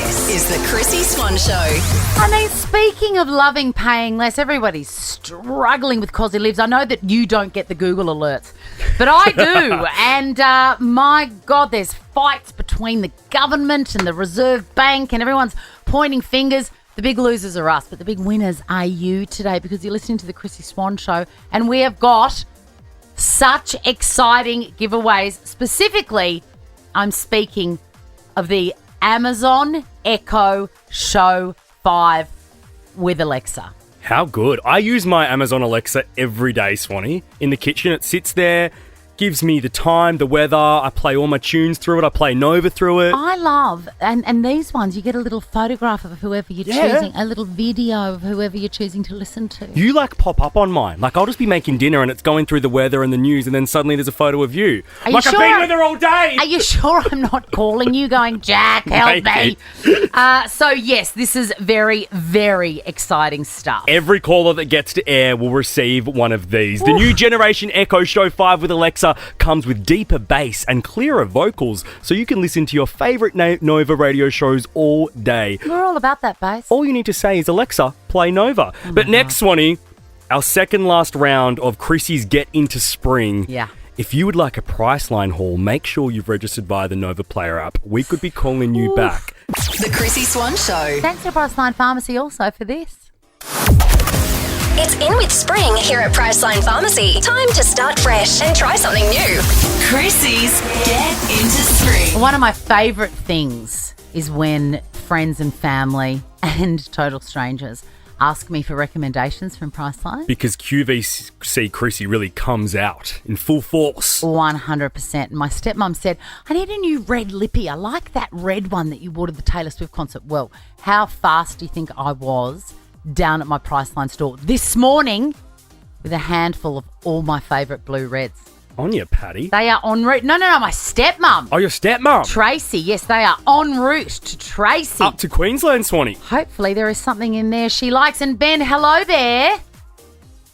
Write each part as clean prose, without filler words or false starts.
This is the Chrissy Swan Show. I mean, speaking of loving paying less, everybody's struggling with Cosy Lives. I know that you don't get the Google alerts, but I do. And my God, there's fights between the government and the Reserve Bank, and everyone's pointing fingers. The big losers are us, but the big winners are you today, because you're listening to the Chrissy Swan Show, and we have got such exciting giveaways. Specifically, I'm speaking of the Amazon Echo Show 5 with Alexa. How good. I use my Amazon Alexa every day, Swanee. In the kitchen, it sits there, gives me the time, the weather. I play all my tunes through it. I play Nova through it. I love, and these ones, you get a little photograph of whoever you're choosing, a little video of whoever you're choosing to listen to. You pop up on mine. I'll just be making dinner and it's going through the weather and the news, and then suddenly there's a photo of you. Are you sure? I've been with her all day. Are you sure I'm not calling you going, Jack, help me? So yes, this is very, very exciting stuff. Every caller that gets to air will receive one of these. The new generation Echo Show 5 with Alexa comes with deeper bass and clearer vocals, so you can listen to your favourite Nova radio shows all day. We're all about that bass. All you need to say is, Alexa, play Nova. But next, Swanee, our second last round of Chrissy's Get Into Spring. Yeah. If you would like a Priceline haul, make sure you've registered via the Nova Player app. We could be calling you back. The Chrissy Swan Show. Thanks to Priceline Pharmacy also for this. It's in with spring here at Priceline Pharmacy. Time to start fresh and try something new. Chrissy's Get Into Spring. One of my favourite things is when friends and family and total strangers ask me for recommendations from Priceline. Because QVC Chrissy really comes out in full force. 100%. My stepmom said, I need a new red lippy. I like that red one that you wore to the Taylor Swift concert. Well, how fast do you think I was down at my Priceline store this morning with a handful of all my favourite blue reds? On you, Patty. They are en route. No, my stepmum. Oh, your stepmom. Tracy, yes, they are en route to Tracy. Up to Queensland, Swanee. Hopefully there is something in there she likes. And Ben, hello there.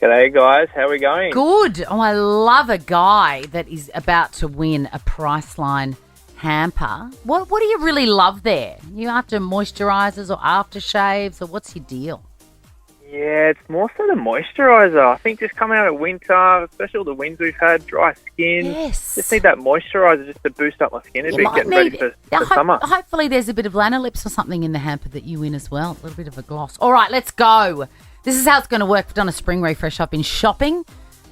G'day, guys. How are we going? Good. Oh, I love a guy that is about to win a Priceline hamper. What do you really love there? You after moisturisers or aftershaves, or what's your deal? Yeah, it's more so the moisturiser. I think just coming out of winter, especially all the winds we've had, dry skin. Yes. Just need that moisturiser just to boost up my skin a bit, getting ready for summer. Hopefully there's a bit of Lanolips or something in the hamper that you win as well. A little bit of a gloss. All right, let's go. This is how it's going to work. We've done a spring refresh. I've been shopping.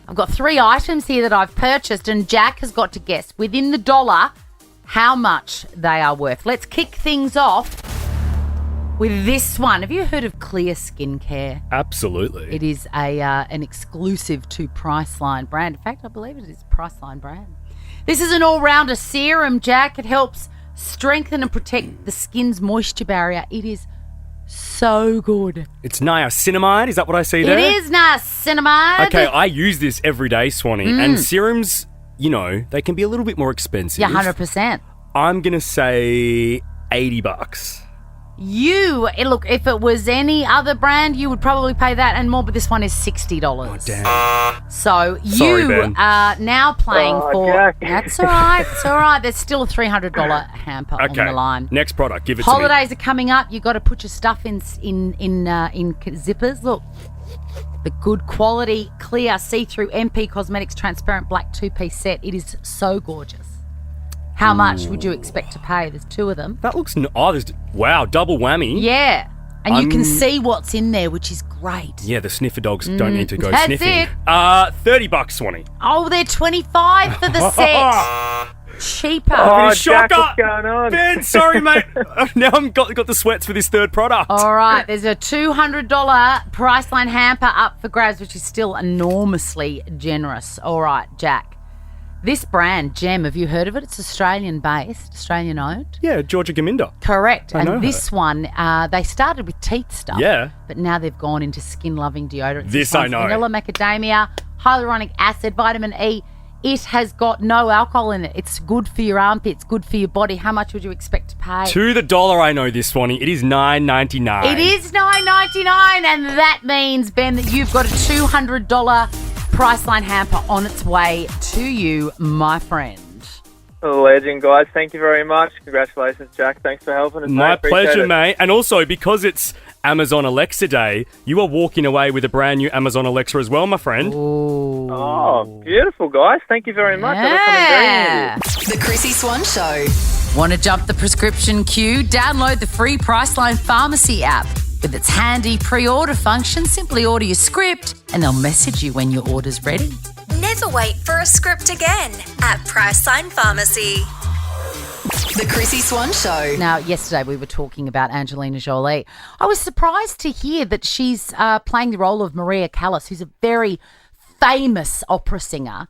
I've got 3 items here that I've purchased, and Jack has got to guess within the dollar how much they are worth. Let's kick things off with this one. Have you heard of Clear Skincare? Absolutely. It is an exclusive to Priceline brand. In fact, I believe it is Priceline brand. This is an all-rounder serum, Jack. It helps strengthen and protect the skin's moisture barrier. It is so good. It's niacinamide. Is that what I see there? It is niacinamide. Okay, I use this every day, Swanee. And serums, they can be a little bit more expensive. Yeah, 100%. I'm going to say $80. Look, if it was any other brand, you would probably pay that and more, but this one is $60. Oh, damn. So Sorry, you Ben. are now playing for... Jack. That's all right. It's all right. There's still a $300 hamper on the line. Next product. Give it to me. Holidays are coming up. You've got to put your stuff in zippers. Look, the good quality, clear, see-through MP Cosmetics transparent black 2-piece set. It is so gorgeous. How much would you expect to pay? There's 2 of them. That looks... wow, double whammy. Yeah. And you can see what's in there, which is great. Yeah, the sniffer dogs don't need to go That's sniffing. it. $30, Swanee. Oh, they're $25 for the set. Cheaper. Oh, Bit of Jack, shocker. what's going on? Ben, sorry, mate. Now I've got the sweats for this third product. All right, there's a $200 Priceline hamper up for grabs, which is still enormously generous. All right, Jack. This brand, Gem, have you heard of it? It's Australian-based, Australian-owned. Yeah, Georgia Gaminda. Correct. I know And this one, they started with teeth stuff. Yeah. But now they've gone into skin-loving deodorants. This I know. Vanilla, macadamia, hyaluronic acid, vitamin E. It has got no alcohol in it. It's good for your armpits, good for your body. How much would you expect to pay? To the dollar, I know this, Swanee. It is $9.99. It is $9.99, and that means, Ben, that you've got a $200 Priceline hamper on its way to you, my friend. Legend, guys. Thank you very much. Congratulations, Jack. Thanks for helping us. My Appreciate pleasure, it. mate. And also, because it's Amazon Alexa Day, you are walking away with a brand new Amazon Alexa as well, my friend. Ooh. Oh, beautiful, guys. Thank you very much. I look forward to Yeah. hearing you. The Chrissy Swan Show. Want to jump the prescription queue? Download the free Priceline Pharmacy app. With its handy pre-order function, simply order your script and they'll message you when your order's ready. Never wait for a script again at Priceline Pharmacy. The Chrissy Swan Show. Now, yesterday we were talking about Angelina Jolie. I was surprised to hear that she's playing the role of Maria Callas, who's a very famous opera singer,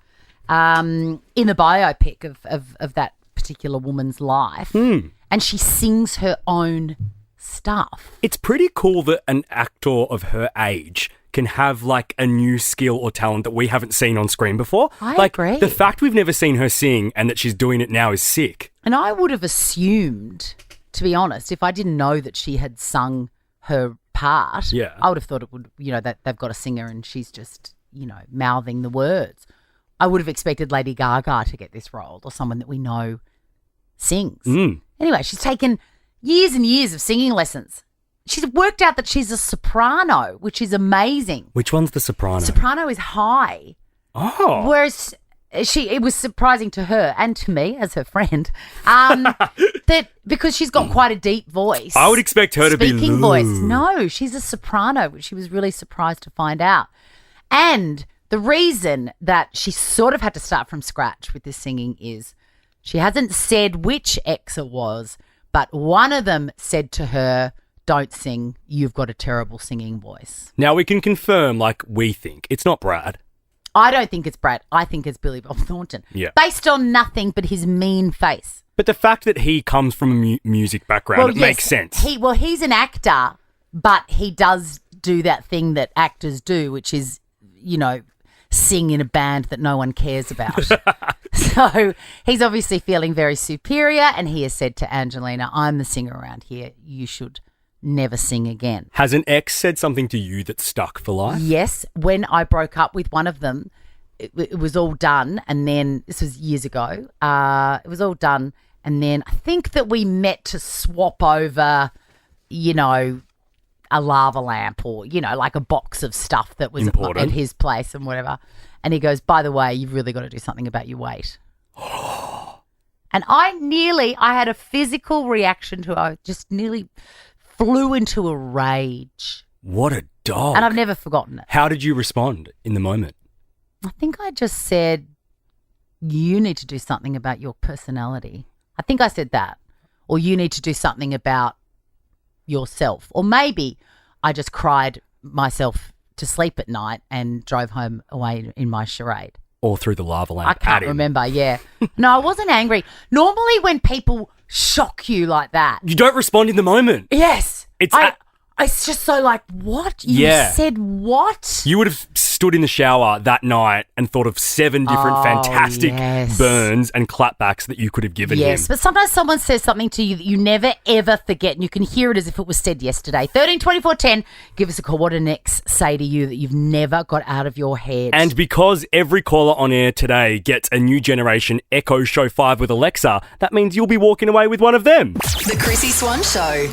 in the biopic of that particular woman's life. And she sings her own stuff. It's pretty cool that an actor of her age can have like a new skill or talent that we haven't seen on screen before. I agree. The fact we've never seen her sing and that she's doing it now is sick. And I would have assumed, to be honest, if I didn't know that she had sung her part, Yeah. I would have thought it would, that they've got a singer and she's just, mouthing the words. I would have expected Lady Gaga to get this role or someone that we know sings. Anyway, she's taken years and years of singing lessons. She's worked out that she's a soprano, which is amazing. Which one's the soprano? Soprano is high. Oh. Whereas it was surprising to her and to me as her friend, that because she's got quite a deep voice. I would expect her to be speaking low. voice. No, she's a soprano, which she was really surprised to find out. And the reason that she sort of had to start from scratch with this singing is she hasn't said which ex it was, but one of them said to her, "Don't sing, you've got a terrible singing voice." Now we can confirm, like we think. It's not Brad. I don't think it's Brad. I think it's Billy Bob Thornton. Yeah. Based on nothing but his mean face. But the fact that he comes from a music background, it makes sense. He's an actor, but he does do that thing that actors do, which is, sing in a band that no one cares about. So he's obviously feeling very superior, and he has said to Angelina, "I'm the singer around here. You should never sing again." Has an ex said something to you that stuck for life? Yes, when I broke up with one of them, it was all done, and then this was years ago. It was all done, and then I think that we met to swap over, a lava lamp or like a box of stuff that was Important. at his place and whatever. And he goes, "By the way, you've really got to do something about your weight." And I had a physical reaction to it. I just nearly flew into a rage. What a dog. And I've never forgotten it. How did you respond in the moment? I think I just said, "You need to do something about your personality." I think I said that. Or "You need to do something about yourself." Or maybe I just cried myself to sleep at night and drove home away in my charade. Or through the lava lamp? I can't remember, yeah. No, I wasn't angry. Normally when people shock you like that. You don't respond in the moment. Yes. It's It's just so like, what? You said what? You would have stood in the shower that night and thought of 7 different fantastic yes. burns and clapbacks that you could have given him. Yes, but sometimes someone says something to you that you never, ever forget, and you can hear it as if it was said yesterday. 13 24 10, give us a call. What an ex say to you that you've never got out of your head? And because every caller on air today gets a new generation Echo Show 5 with Alexa, that means you'll be walking away with one of them. The Chrissy Swan Show.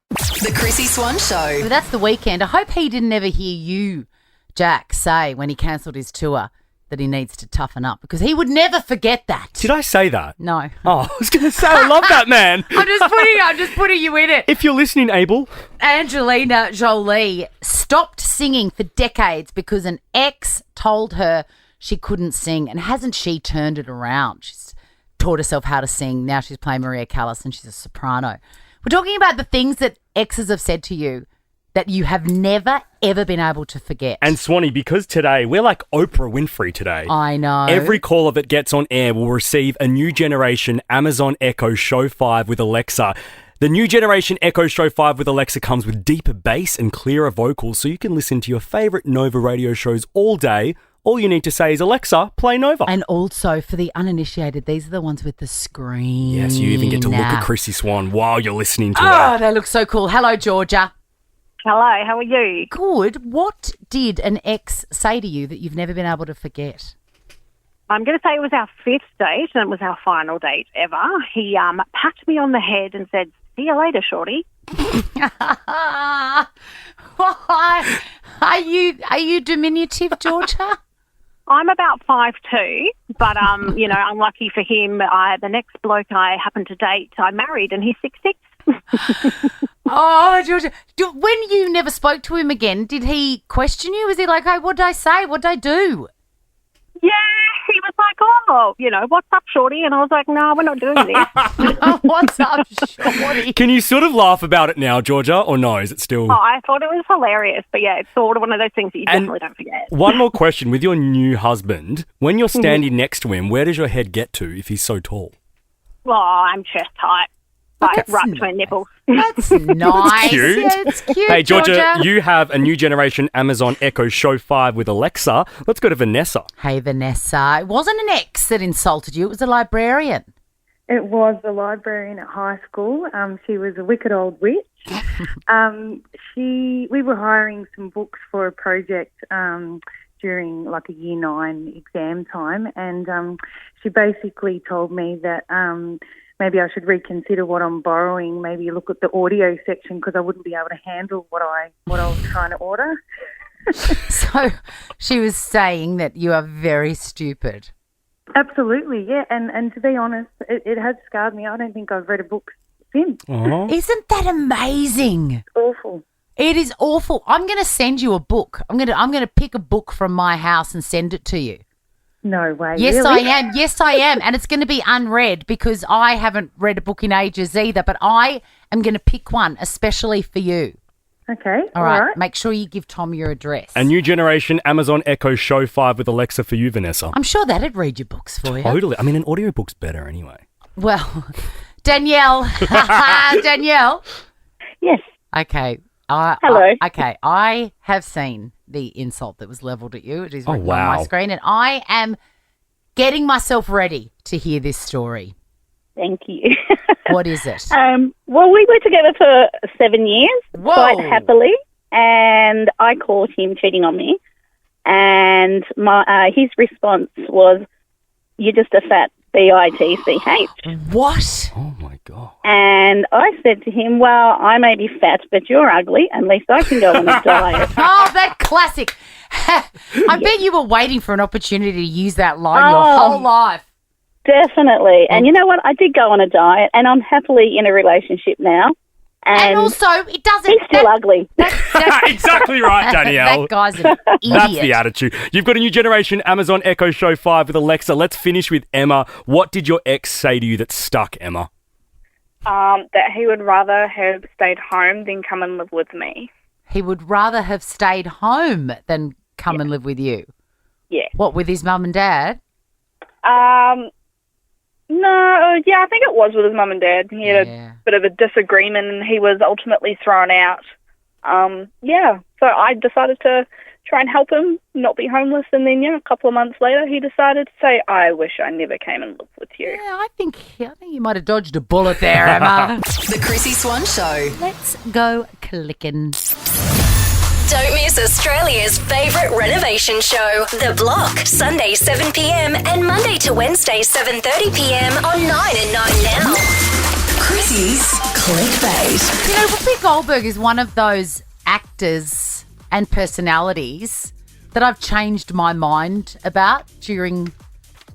The Chrissy Swan Show. But that's the weekend. I hope he didn't ever hear you, Jack, say when he cancelled his tour that he needs to toughen up, because he would never forget that. Did I say that? No. Oh, I was going to say, I love that, man. I'm just putting you in it. If you're listening, Abel. Angelina Jolie stopped singing for decades because an ex told her she couldn't sing, and hasn't she turned it around? She's taught herself how to sing. Now she's playing Maria Callas and she's a soprano. We're talking about the things that exes have said to you that you have never, ever been able to forget. And Swanee, because today, we're like Oprah Winfrey today. I know. Every caller that gets on air will receive a new generation Amazon Echo Show 5 with Alexa. The new generation Echo Show 5 with Alexa comes with deeper bass and clearer vocals, so you can listen to your favourite Nova radio shows all day. All you need to say is, "Alexa, play Nova." And also, for the uninitiated, these are the ones with the screen. Yes, you even get to look at Chrissy Swan while you're listening to her. Oh, they look so cool. Hello, Georgia. Hello, how are you? Good. What did an ex say to you that you've never been able to forget? I'm going to say it was our 5th date, and it was our final date ever. He patted me on the head and said, "See you later, shorty." Why? Are you diminutive, Georgia? I'm about 5'2", but unlucky for him, the next bloke I happened to date, I married, and he's 6'6". Oh, Georgia. When you never spoke to him again, did he question you? Was he like, "Hey, what did I say? What did I do?" Yeah, he was like, "Oh, what's up, shorty?" And I was like, "No, we're not doing this." What's up, shorty? Can you sort of laugh about it now, Georgia, or no? Is it still... Oh, I thought it was hilarious, but yeah, it's sort of one of those things that you definitely don't forget. One more question. With your new husband, when you're standing next to him, where does your head get to if he's so tall? Well, I'm chest height, like right between nipples. That's nice. Cute. Yeah, it's cute, Hey, Georgia, you have a new generation Amazon Echo Show 5 with Alexa. Let's go to Vanessa. Hey, Vanessa. It wasn't an ex that insulted you. It was a librarian. It was the librarian at high school. She was a wicked old witch. We were hiring some books for a project during like a year 9 exam time, and she basically told me that maybe I should reconsider what I'm borrowing, maybe look at the audio section because I wouldn't be able to handle what I was trying to order. So she was saying that you are very stupid. Absolutely, yeah. And to be honest, it has scarred me. I don't think I've read a book since. Isn't that amazing? It's awful. It is awful. I'm going to send you a book. I'm going to pick a book from my house and send it to you. No way. Yes, really? I am. Yes, I am. And it's going to be unread because I haven't read a book in ages either. But I am going to pick one especially for you. Okay. All right. Make sure you give Tom your address. A new generation Amazon Echo Show 5 with Alexa for you, Vanessa. I'm sure that'd read your books for you. Totally. I mean, an audiobook's better anyway. Well, Danielle. Danielle. Yes. Okay. Hello. Okay. I have seen the insult that was levelled at you. It is written on wow. my screen, and I am getting myself ready to hear this story. Thank you. What is it? Well, we were together for 7 years, Whoa. quite happily, and I caught him cheating on me. And his response was, "You're just a fat bitch." What? Oh, my God. And I said to him, "Well, I may be fat, but you're ugly. At least I can go on a diet." Oh, that classic. I bet you were waiting for an opportunity to use that line your whole life. Definitely. And you know what? I did go on a diet, and I'm happily in a relationship now. And also, it doesn't... He's still ugly. Exactly right, Danielle. That guy's an idiot. That's the attitude. You've got a new generation Amazon Echo Show 5 with Alexa. Let's finish with Emma. What did your ex say to you that stuck, Emma? That he would rather have stayed home than come and live with me. He would rather have stayed home than come and live with you? Yeah. What, with his mum and dad? No, yeah, I think it was with his mum and dad. He had a bit of a disagreement and he was ultimately thrown out. So I decided to try and help him not be homeless, and then, a couple of months later he decided to say, "I wish I never came and lived with you." Yeah, I think you might have dodged a bullet there, Emma. The Chrissy Swan Show. Let's go clicking. Don't miss Australia's favourite renovation show, The Block, Sunday 7 p.m. and Monday to Wednesday 7:30 p.m. on 9 and 9 Now. Chrissy's Clickbait. You know, Whoopi Goldberg is one of those actors and personalities that I've changed my mind about during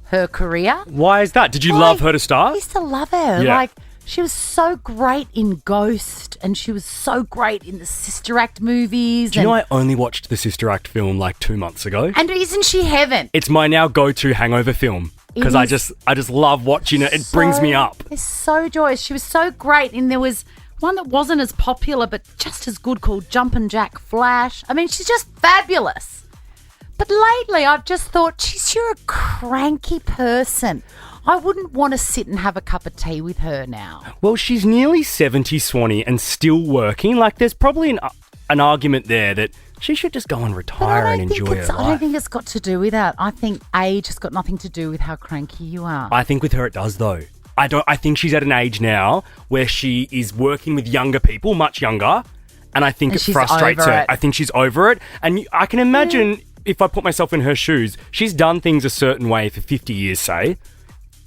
her career. Why is that? Did you love her to I start? used to love her. Yeah. Like, she was so great in Ghost, and she was so great in the Sister Act movies. Do you know I only watched the Sister Act film like 2 months ago? And isn't she heaven? It's my now go-to hangover film because I just love watching it. It brings me up. It's so joyous. She was so great, and there was one that wasn't as popular but just as good called Jumpin' Jack Flash. I mean, she's just fabulous. But lately, I've just thought, you're a cranky person. I wouldn't want to sit and have a cup of tea with her now. Well, she's nearly 70, Swanee, and still working. Like, there's probably an argument there that she should just go and retire and enjoy her life. I don't think it's got to do with that. I think age has got nothing to do with how cranky you are. I think with her it does, though. I think she's at an age now where she is working with younger people, much younger, and I think it frustrates her. I think she's over it. And I can imagine if I put myself in her shoes, she's done things a certain way for 50 years, say,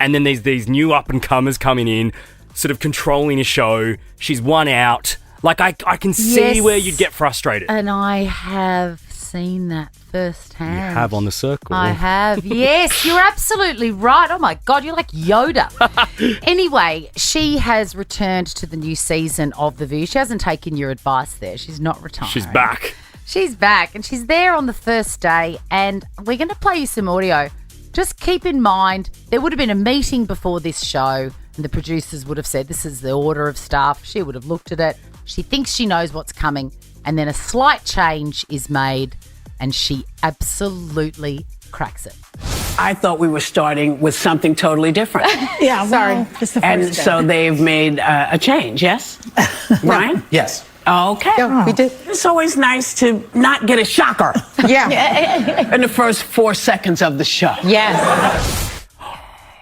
and then there's these new up-and-comers coming in, sort of controlling a show. She's won out. Like, I can see where you'd get frustrated. And I have seen that firsthand. You have on The Circle. I have. Yes, you're absolutely right. Oh, my God, you're like Yoda. Anyway, she has returned to the new season of The View. She hasn't taken your advice there. She's not retiring. She's back. She's back, and she's there on the first day, and we're going to play you some audio. Just keep in mind, there would have been a meeting before this show, and the producers would have said, this is the order of stuff. She would have looked at it. She thinks she knows what's coming, and then a slight change is made, and she absolutely cracks it. I thought we were starting with something totally different. Yeah, sorry. Just the first And day. so they've made a change, yes? Ryan? Yes. Okay. Yeah, we did. It's always nice to not get a shocker Yeah. in the first 4 seconds of the show. Yes.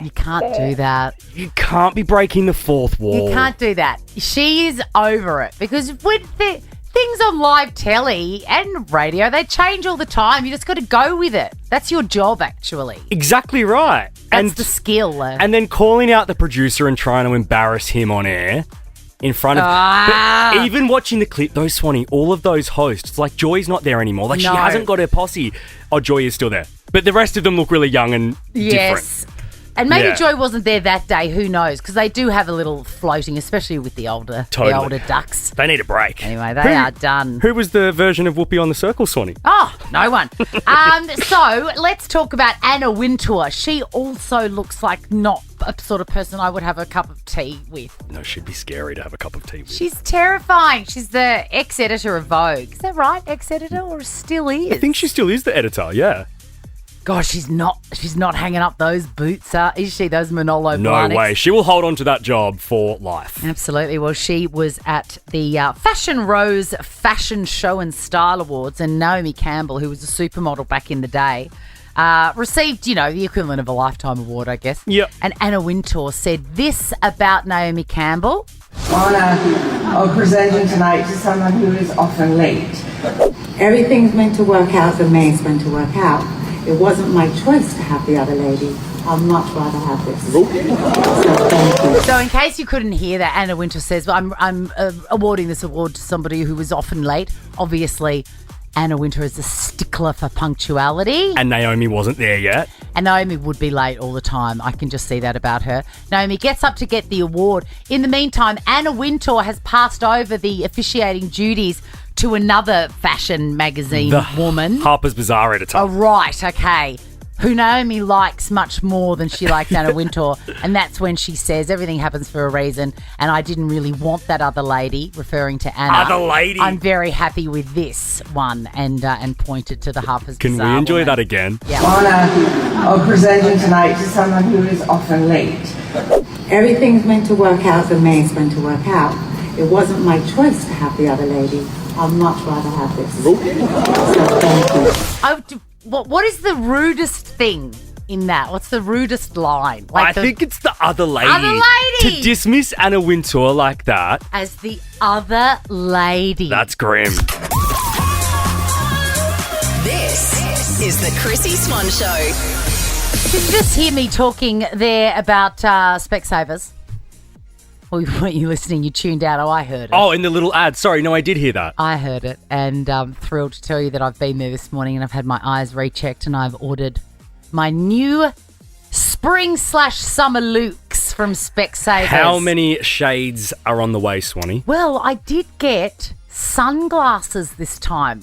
You can't do that. You can't be breaking the fourth wall. You can't do that. She is over it, because with things on live telly and radio, they change all the time. You just got to go with it. That's your job, actually. Exactly right. That's the skill. And then calling out the producer and trying to embarrass him on air in front of... But even watching the clip, though, Swanee, all of those hosts, like Joy's not there anymore. Like, she hasn't got her posse. Oh, Joy is still there. But the rest of them look really young and different. And maybe Joy wasn't there that day. Who knows? Because they do have a little floating, especially with the older ducks. They need a break. Anyway, they are done. Who was the version of Whoopi on The Circle, Swanee? Oh, no one. So let's talk about Anna Wintour. She also looks like not a sort of person I would have a cup of tea with. No, she'd be scary to have a cup of tea with. She's terrifying. She's the ex-editor of Vogue. Is that right? Ex-editor, or still is? I think she still is the editor, yeah. Gosh, she's not hanging up those boots, is she? Those Manolo No Blahniks? way. She will hold on to that job for life. Absolutely. Well, she was at the Fashion Rose Fashion Show and Style Awards, and Naomi Campbell, who was a supermodel back in the day, received, the equivalent of a Lifetime Award, I guess. Yep. And Anna Wintour said this about Naomi Campbell. Honour of presenting tonight to someone who is often late. Everything's meant to work out the way it's meant to work out. It wasn't my choice to have the other lady. I'd much rather have this. So thank you. So in case you couldn't hear that, Anna Wintour says, I'm awarding this award to somebody who was often late. Obviously, Anna Wintour is a stickler for punctuality. And Naomi wasn't there yet. And Naomi would be late all the time. I can just see that about her. Naomi gets up to get the award. In the meantime, Anna Wintour has passed over the officiating duties to another fashion magazine woman. Harper's Bazaar editor. Oh, right, okay. Who Naomi likes much more than she liked Anna Wintour. And that's when she says everything happens for a reason, and I didn't really want that other lady, referring to Anna. Other lady? I'm very happy with this one, and pointed to the Harper's Can Bazaar we enjoy woman. that again? Yeah. Honour of presenting tonight to someone who is often late. Everything's meant to work out the way it's meant to work out. It wasn't my choice to have the other lady. I'd much rather have this. So thank you. What is the rudest thing in that? What's the rudest line? I think it's the other lady. Other lady! To dismiss Anna Wintour like that. As the other lady. That's grim. This is the Chrissy Swan Show. Did you just hear me talking there about Specsavers? Or weren't you listening? You tuned out. Oh, I heard it. Oh, in the little ad. Sorry, no, I did hear that. I heard it, and I'm thrilled to tell you that I've been there this morning and I've had my eyes rechecked, and I've ordered my new spring/summer looks from Specsavers. How many shades are on the way, Swanee? Well, I did get sunglasses this time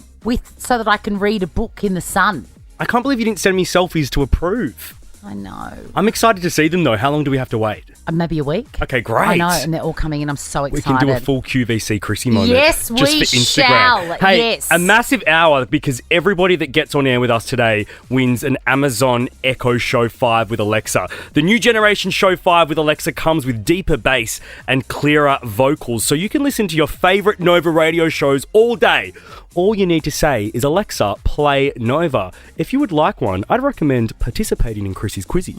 so that I can read a book in the sun. I can't believe you didn't send me selfies to approve. I know. I'm excited to see them, though. How long do we have to wait? Maybe a week. Okay, great. I know, and they're all coming in. I'm so excited. We can do a full QVC Chrissy moment. Yes, just we for Instagram. shall. Hey, Yes. a massive hour, because everybody that gets on air with us today wins an Amazon Echo Show 5 with Alexa. The new generation Show 5 with Alexa comes with deeper bass and clearer vocals, so you can listen to your favourite Nova radio shows all day. All you need to say is, Alexa, play Nova. If you would like one, I'd recommend participating in Chrissy's Quizzy.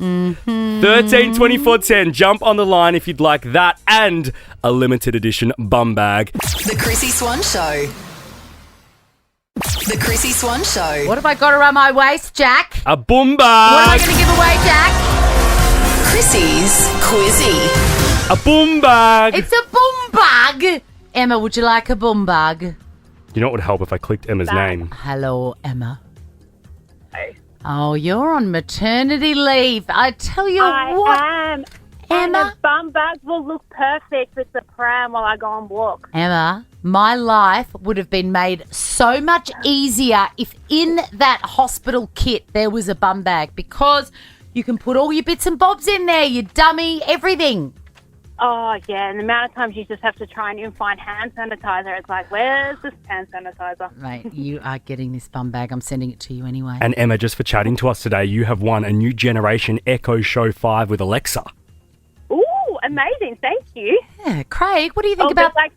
13 24 10. Jump on the line if you'd like that and a limited edition bum bag. The Chrissy Swan Show. The Chrissy Swan Show. What have I got around my waist, Jack? A boom What am I bag. going to give away, Jack? Chrissy's Quizzy. A boom bag. It's a boom bag. Emma, would you like a boom bag? You know what would help if I clicked Emma's name? Hello, Emma. Oh, you're on maternity leave. I tell you what. I am. Emma? And the bum bag will look perfect with the pram while I go on walk. Emma, my life would have been made so much easier if in that hospital kit there was a bum bag, because you can put all your bits and bobs in there, your dummy, everything. Oh, yeah. And the amount of times you just have to try and even find hand sanitizer. It's like, where's this hand sanitizer? Mate, you are getting this bum bag. I'm sending it to you anyway. And Emma, just for chatting to us today, you have won a new generation Echo Show 5 with Alexa. Ooh, amazing. Thank you. Yeah, Craig, what do you think But about... like,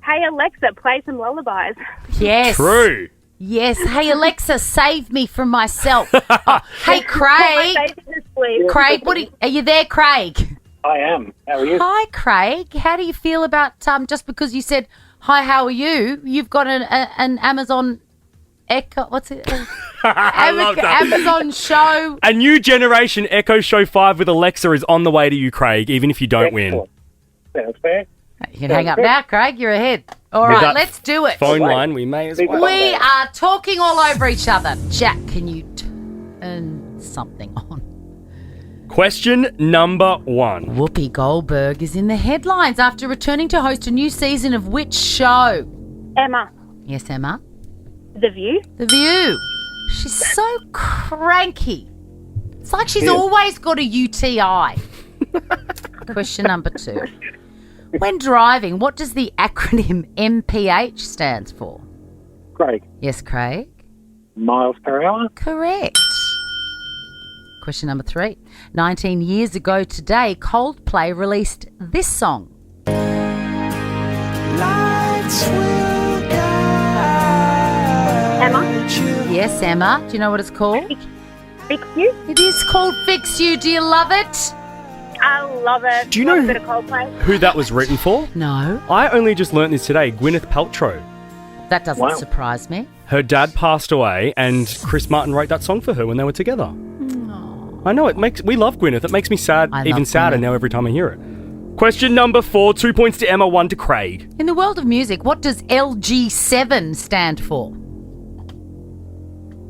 hey, Alexa, play some lullabies. Yes. True. Yes. Hey, Alexa, save me from myself. Oh, hey, Craig. Craig, are you there, Craig? I am. How are you? Hi, Craig. How do you feel about just because you said hi? How are you? You've got an Amazon Echo. What's it? I love that. Amazon show. A new generation Echo Show 5 with Alexa is on the way to you, Craig, even if you don't win. Sounds fair. You can hang up now, Craig. You're ahead. All With right, that let's do it. Phone line, we may as well. We are talking all over each other. Jack, can you turn something on? Question number 1. Whoopi Goldberg is in the headlines after returning to host a new season of which show? Emma. Yes, Emma. The View. The View. She's so cranky. It's like she's always got a UTI. Question number 2. When driving, what does the acronym MPH stands for? Craig. Yes, Craig. Miles per hour. Correct. Question number 3. 19 years ago today, Coldplay released this song. Emma. Yes, Emma. Do you know what it's called? Fix You. It is called Fix You. Do you love it? I love it. Do you Love know a bit of Coldplay. Who that was written for? No. I only just learnt this today. Gwyneth Paltrow. That doesn't Wow. surprise me. Her dad passed away, and Chris Martin wrote that song for her when they were together. I know, we love Gwyneth. It makes me sad, I even love sadder Gwyneth. now every time I hear it. Question number 4, 2 points to Emma, 1 to Craig. In the world of music, what does LG7 stand for?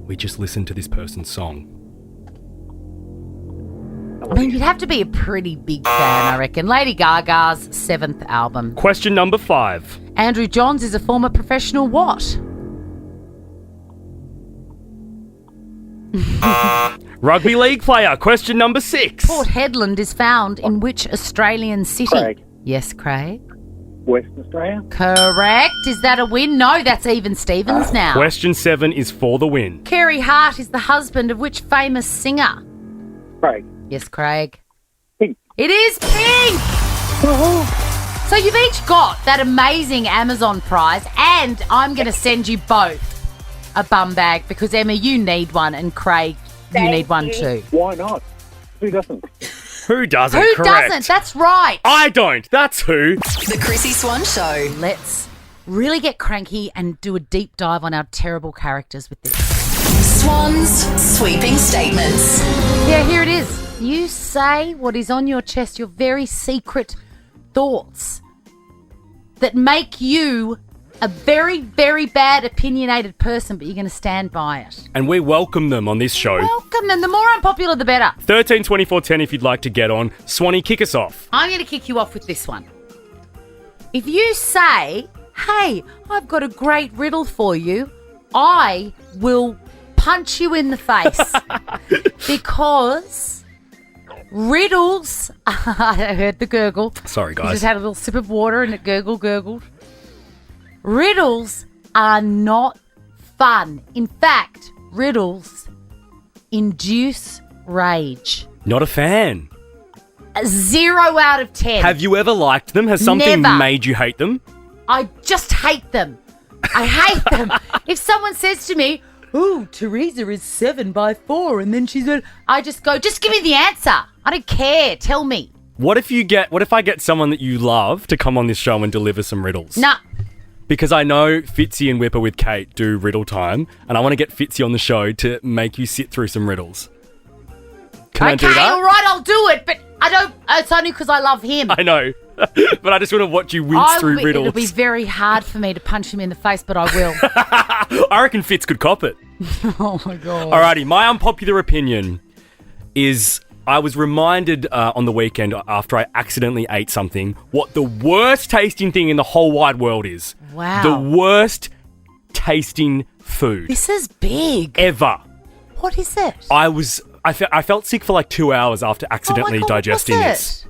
We just listened to this person's song. I mean, you'd have to be a pretty big fan, I reckon. Lady Gaga's 7th album. Question number 5. Andrew Johns is a former professional what? Rugby league player. Question number 6. Port Hedland is found in which Australian city? Craig. Yes, Craig. Western Australia. Correct. Is that a win? No, that's even Stevens now. Question 7 is for the win. Kerry Hart is the husband of which famous singer? Craig. Yes, Craig. Pink. It is Pink! So you've each got that amazing Amazon prize, and I'm going to send you both a bum bag because, Emma, you need one, and Craig, you need one too. Why not? Who doesn't? Who doesn't? Who Correct. doesn't? That's right. I don't. That's who. The Chrissy Swan Show. Let's really get cranky and do a deep dive on our terrible characters with this. Swan's sweeping statements. Yeah, here it is. You say what is on your chest, your very secret thoughts that make you a very, very bad opinionated person, but you're going to stand by it. And we welcome them on this show. Welcome, and the more unpopular, the better. 13 24 10 if you'd like to get on. Swanee, kick us off. I'm going to kick you off with this one. If you say, hey, I've got a great riddle for you, I will punch you in the face because riddles, I heard the gurgle. Sorry, I guys. just had a little sip of water and it gurgled. Riddles are not fun. In fact, riddles induce rage. Not a fan. A 0 out of 10. Have you ever liked them? Has something Never. made you hate them? I just hate them. I hate them. If someone says to me, oh, Teresa is 7 by 4, and then she's I just go, just give me the answer. I don't care. Tell me. What if I get someone that you love to come on this show and deliver some riddles? Nah. Because I know Fitzy and Whipper with Kate do riddle time, and I want to get Fitzy on the show to make you sit through some riddles. Can I do Okay, that? all right, I'll do it, but I don't. It's only because I love him. I know, but I just want to watch you wince through riddles. It'll be very hard for me to punch him in the face, but I will. I reckon Fitz could cop it. Oh my god! Alrighty, my unpopular opinion is I was reminded on the weekend after I accidentally ate something what the worst tasting thing in the whole wide world is. Wow. The worst tasting food. This is big. Ever. What is it? I felt sick for like 2 hours after accidentally digesting this.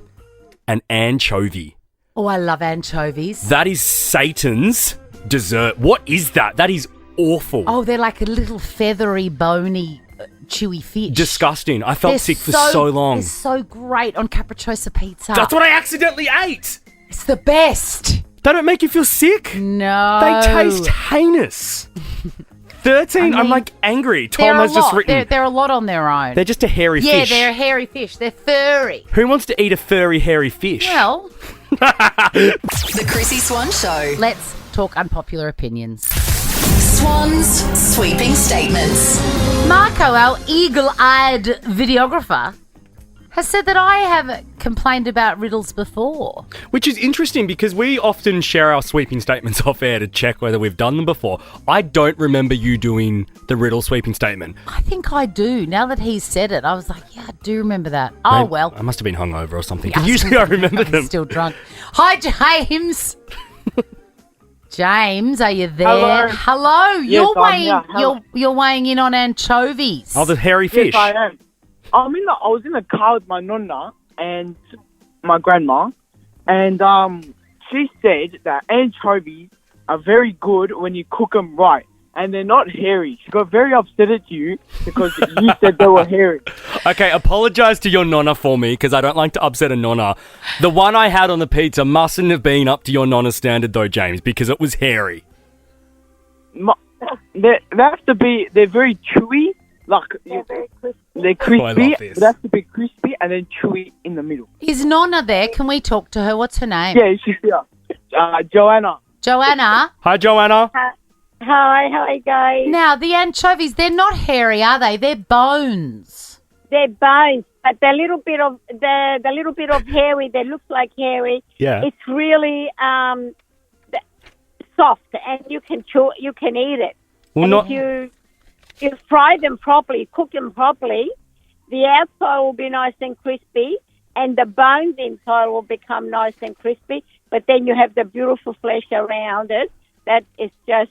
An anchovy. Oh, I love anchovies. That is Satan's dessert. What is that? That is awful. Oh, they're like a little feathery, bony, chewy fish. Disgusting. I felt sick for so long. They're so great on capriciosa pizza. That's what I accidentally ate. It's the best. They don't make you feel sick? No. They taste heinous. 13, I'm like angry. Tom has just written. They're a lot on their own. They're just a hairy yeah, fish. Yeah, they're a hairy fish. They're furry. Who wants to eat a furry, hairy fish? Well. The Chrissy Swan Show. Let's talk unpopular opinions. Swan's sweeping statements. Marco, our eagle-eyed videographer, has said that I have complained about riddles before. Which is interesting because we often share our sweeping statements off air to check whether we've done them before. I don't remember you doing the riddle sweeping statement. I think I do. Now that he's said it, I was like, yeah, I do remember that. Oh, Maybe, well. I must have been hungover or something. Because usually I remember them. Still drunk. Hi, James. James, are you there? Hello. Yes, You're weighing in on anchovies. Oh, the hairy fish. Yes, I am. I was in a car with my nonna and my grandma, and she said that anchovies are very good when you cook them right, and they're not hairy. She got very upset at you because you said they were hairy. Okay, apologise to your nonna for me because I don't like to upset a nonna. The one I had on the pizza mustn't have been up to your nonna's standard though, James, because it was hairy. They have to be. They're very chewy. They're crispy. Oh, I love this. They have to be crispy and then chewy in the middle. Is Nonna there? Can we talk to her? What's her name? Yeah, she's here. Joanna. Joanna? Hi, Joanna. Hi, how are you guys? Now, the anchovies, they're not hairy, are they? They're bones. They're bones, but the little bit of hairy that looks like hairy. Yeah. It's really soft, and you can eat it. Well, and if you fry them properly, cook them properly, the outside will be nice and crispy, and the bones inside will become nice and crispy. But then you have the beautiful flesh around it. That is just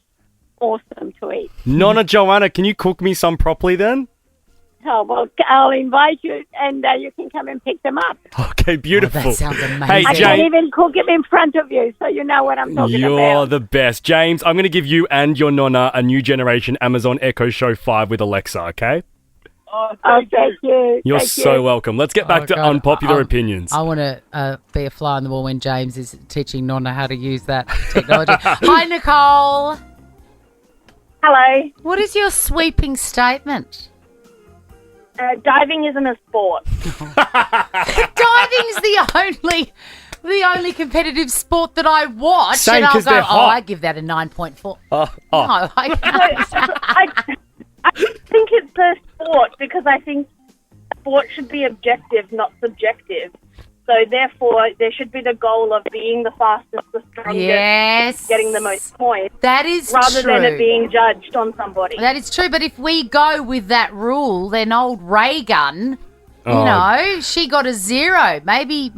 awesome to eat. Nonna Joanna, can you cook me some properly then? Oh, well, I'll invite you, and you can come and pick them up. Okay, beautiful. That sounds amazing. Hey, I can James. even cook them in front of you, so you know what I'm talking You're about. the best. James, I'm going to give you and your nonna a new generation Amazon Echo Show 5 with Alexa, okay? Oh, thank you. You're Thank so you. welcome. Let's get back to God. unpopular opinions. I want to be a fly on the wall when James is teaching Nonna how to use that technology. Hi, Nicole. Hello. What is your sweeping statement? Diving isn't a sport. Diving's the only competitive sport that I watch. Same, and I'll 'cause go, they're hot. I give that a 9.4. Oh. No, I can't. I think it's a sport because I think sport should be objective, not subjective. So therefore, there should be the goal of being the fastest, the strongest, Yes. getting the most points. That is rather true. than it being judged on somebody. That is true, but if we go with that rule, then old Ray Gun, you Oh. know, she got a 0. Maybe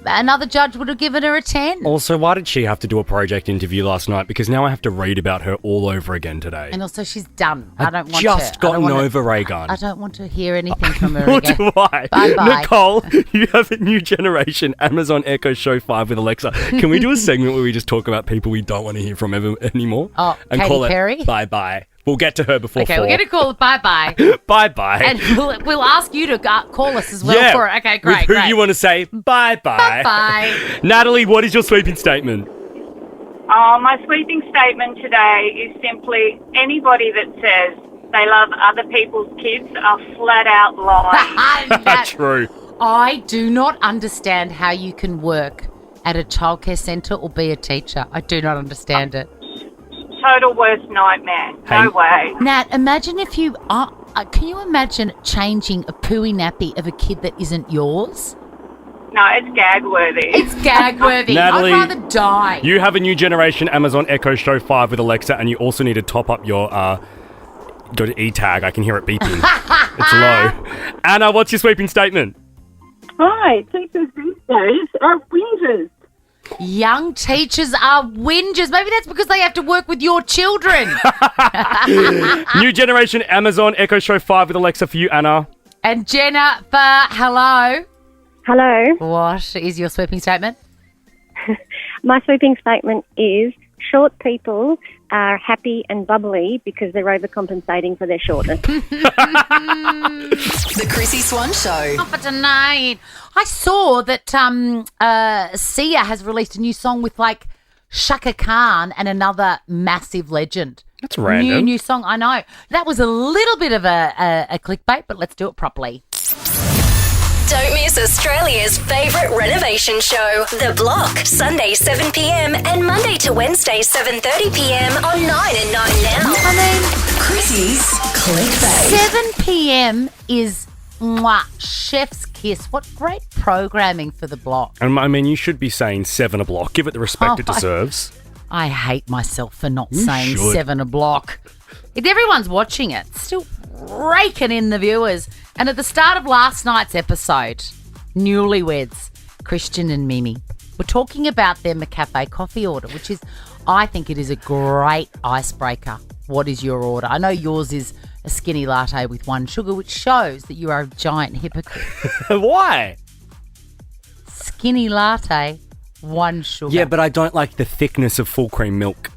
another judge would have given her a 10. Also, why did she have to do a project interview last night? Because now I have to read about her all over again today. And also, she's done. I don't want just to. gotten over Ray Gun. I don't want to hear anything from her Nor again. do I. Bye-bye. Nicole, you have a new generation Amazon Echo Show 5 with Alexa. Can we do a segment where we just talk about people we don't want to hear from ever anymore? Oh, and Katy call Perry? it bye-bye. We'll get to her before 4. Okay, we're going to call it bye-bye. Bye-bye. And we'll ask you to call us as well yeah, for it. Okay, with great, who great. you want to say bye-bye. Bye-bye. Natalie, what is your sweeping statement? My sweeping statement today is simply anybody that says they love other people's kids are flat out lying. True. I do not understand how you can work at a childcare centre or be a teacher. I do not understand it. total worst nightmare. Hey. No way. Nat, imagine if you can you imagine changing a pooey nappy of a kid that isn't yours? No, it's gag worthy. It's gag worthy. Natalie, I'd rather die. You have a new generation Amazon Echo Show 5 with Alexa, and you also need to top up your go to E-Tag. I can hear it beeping. It's low. Anna, what's your sweeping statement? Hi, teachers these days are whingers. Young teachers are whingers. Maybe that's because they have to work with your children. New generation Amazon Echo Show 5 with Alexa for you, Anna. And Jennifer, hello. Hello. What is your sweeping statement? My sweeping statement is short people are happy and bubbly because they're overcompensating for their shortness. The Chrissy Swan Show. For tonight. I saw that Sia has released a new song with like Shaka Khan and another massive legend. That's random. New song, I know. That was a little bit of a clickbait, but let's do it properly. Don't miss Australia's favourite renovation show, The Block, Sunday 7pm and Monday to Wednesday 7:30pm on 9 and 9 Now. I mean, Chrissy's Clickbait. 7 p.m. is chef's kiss. What great programming for The Block. I mean, you should be saying 7 a block. Give it the respect it deserves. I hate myself for not You saying should. 7 a block. If everyone's watching it, still raking in the viewers. And at the start of last night's episode, newlyweds, Christian and Mimi, were talking about their McCafe coffee order, which is, I think it is a great icebreaker. What is your order? I know yours is a skinny latte with 1 sugar, which shows that you are a giant hypocrite. Why? Skinny latte, 1 sugar. Yeah, but I don't like the thickness of full cream milk.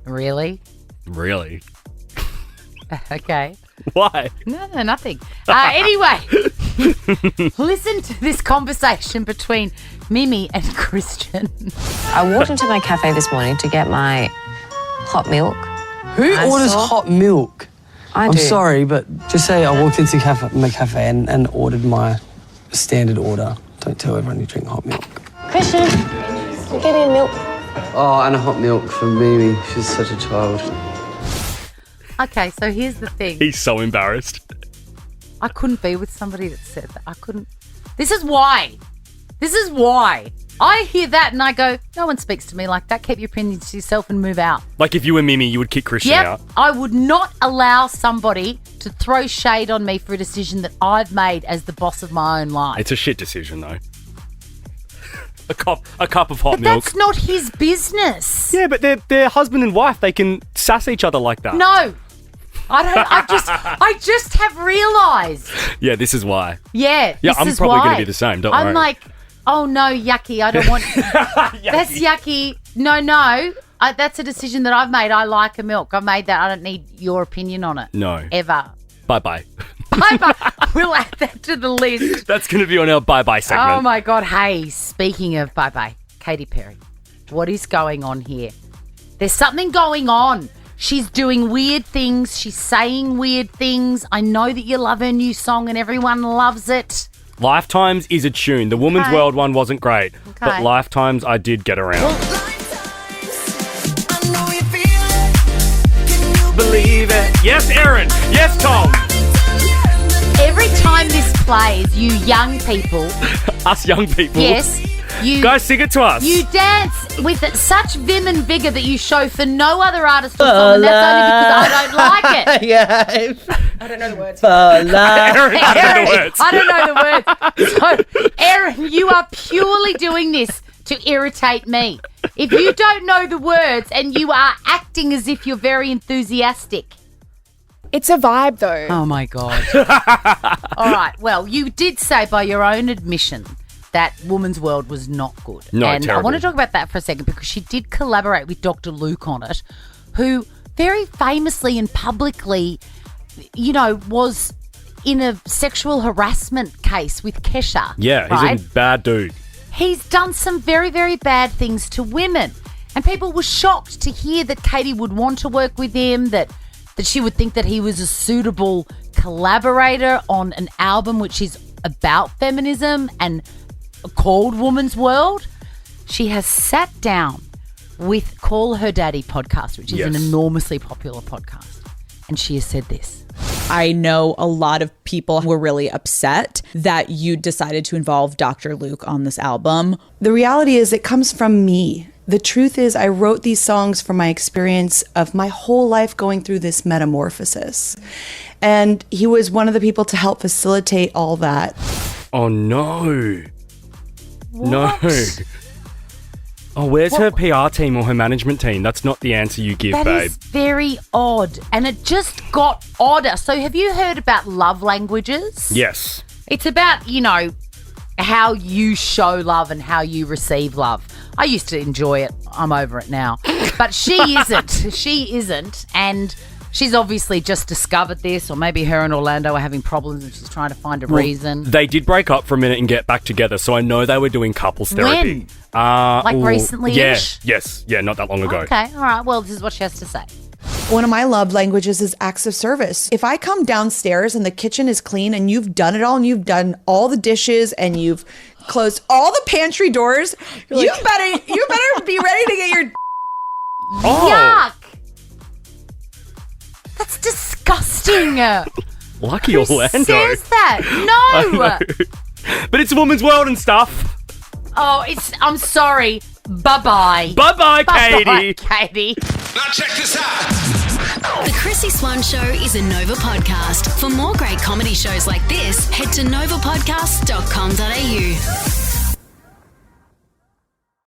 Really? Really? Okay. Why? No, nothing. Anyway, listen to this conversation between Mimi and Christian. I walked into my cafe this morning to get my hot milk. Who orders hot milk? I I'm do. sorry, but just say I walked into my cafe and ordered my standard order. Don't tell everyone you drink hot milk. Christian, you get me a milk. Oh, and a hot milk for Mimi. She's such a child. Okay, so here's the thing. He's so embarrassed. I couldn't be with somebody that said that. I couldn't. This is why. I hear that and I go, no one speaks to me like that. Keep your opinions to yourself and move out. Like if you were Mimi, you would kick Christian out. I would not allow somebody to throw shade on me for a decision that I've made as the boss of my own life. It's a shit decision, though. A cup of hot But milk. that's not his business. Yeah, but they're husband and wife. They can sass each other like that. No. I just have realised. Yeah, this is why. Yeah, Yeah, this I'm is probably why. going to be the same. Don't worry. I'm like, oh no, yucky. I don't want. That's yucky. No. That's a decision that I've made. I like a milk. I've made that. I don't need your opinion on it. No. Ever. Bye-bye. Bye. We'll add that to the list. That's going to be on our bye-bye segment. Oh my God. Hey, speaking of bye-bye, Katy Perry, what is going on here? There's something going on. She's doing weird things. She's saying weird things. I know that you love her new song and everyone loves it. Lifetimes is a tune. The Woman's Okay. World one wasn't great, but Okay. Lifetimes I did get around. Believe it. Yes, Aaron. Yes, Tom. Every time this plays, you young people, Us young people. yes, you Guys, sing it to us. You dance with such vim and vigour that you show for no other artist or song, and that's only because I don't like it. Yeah. I don't know the words. Aaron, I don't know the words. I don't know the words. So, Aaron, you are purely doing this to irritate me. If you don't know the words and you are acting as if you're very enthusiastic. It's a vibe, though. Oh, my God. All right. Well, you did say by your own admission that Woman's World was not good. No, and terrible. I want to talk about that for a second because she did collaborate with Dr. Luke on it, who very famously and publicly, was in a sexual harassment case with Kesha. Yeah, right? he's a bad dude. He's done some very, very bad things to women. And people were shocked to hear that Katie would want to work with him, that she would think that he was a suitable collaborator on an album which is about feminism and called Woman's World. She has sat down with Call Her Daddy podcast, which is an Yes. enormously popular podcast. And she has said this. I know a lot of people were really upset that you decided to involve Dr. Luke on this album. The reality is it comes from me. The truth is I wrote these songs from my experience of my whole life going through this metamorphosis. And he was one of the people to help facilitate all that. Oh, no. No. What? Oh, where's her PR team or her management team? That's not the answer you give, That babe. is very odd. And it just got odder. So have you heard about love languages? Yes. It's about, how you show love and how you receive love. I used to enjoy it. I'm over it now. But she isn't. She isn't. And she's obviously just discovered this, or maybe her and Orlando are having problems and she's trying to find a reason. They did break up for a minute and get back together, so I know they were doing couples therapy. Like recently-ish? Yes. Yeah, not that long ago. Okay, all right. Well, this is what she has to say. One of my love languages is acts of service. If I come downstairs and the kitchen is clean and you've done it all and you've done all the dishes and you've closed all the pantry doors, you better be ready to get your Yuck! That's disgusting. Lucky Who Orlando. says that? I No. know. But it's a woman's world and stuff. Oh, I'm sorry. Bye-bye. Bye-bye, Katie. Bye-bye, Katie. Now check this out. The Chrissy Swan Show is a Nova podcast. For more great comedy shows like this, head to novapodcast.com.au.